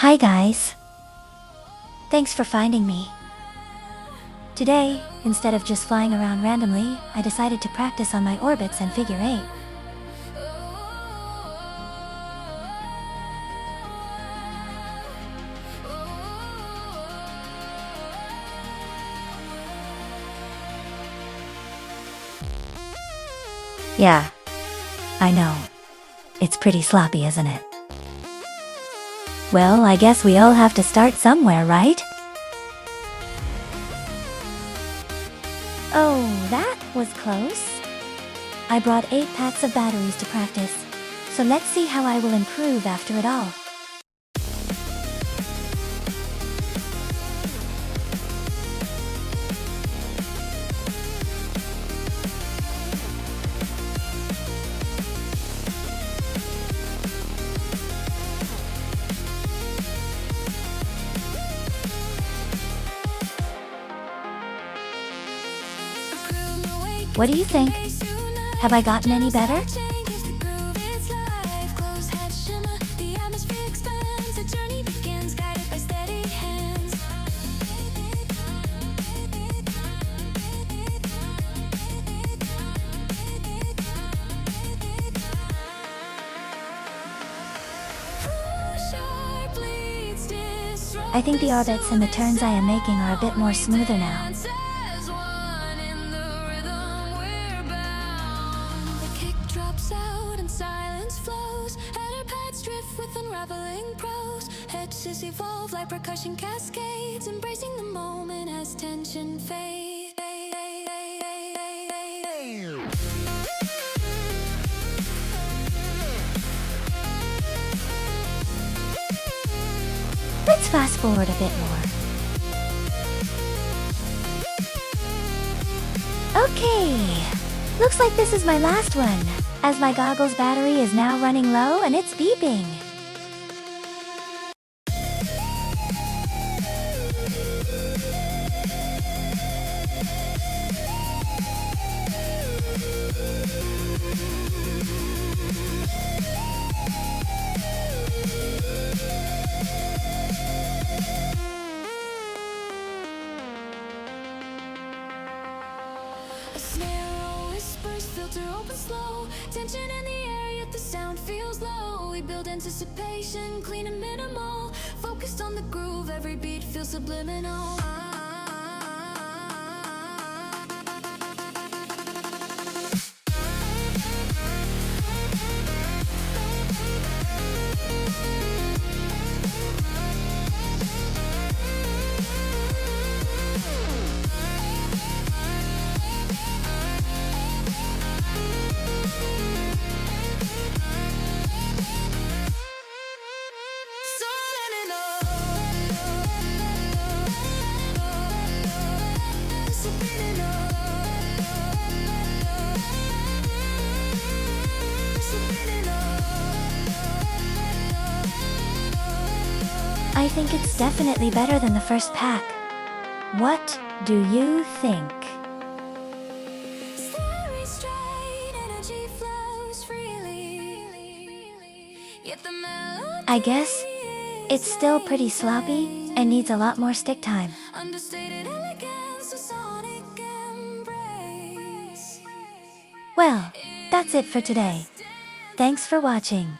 Hi guys. Thanks for finding me. Today, instead of just flying around randomly, I decided to practice on my orbits and Figure-8. Yeah, I know. It's pretty sloppy, isn't it? Well, I guess we all have to start somewhere, right? Oh, that was close. I brought 8 packs of batteries to practice, so let's see how I will improve after it all. What do you think? Have I gotten any better? I think the orbits and the turns I am making are a bit more smoother now. Evolve like percussion cascades, embracing the moment as tension fades. Let's fast forward a bit more. Okay, looks like this is my last one, as my goggles battery is now running low and it's beeping. A snare whispers, filter open slow. Tension in the air, yet the sound feels low. We build anticipation, clean and minimal. Focused on the groove, every beat feels subliminal. I think it's definitely better than the first pack. What do you think? I guess it's still pretty sloppy and needs a lot more stick time. Well, that's it for today. Thanks for watching.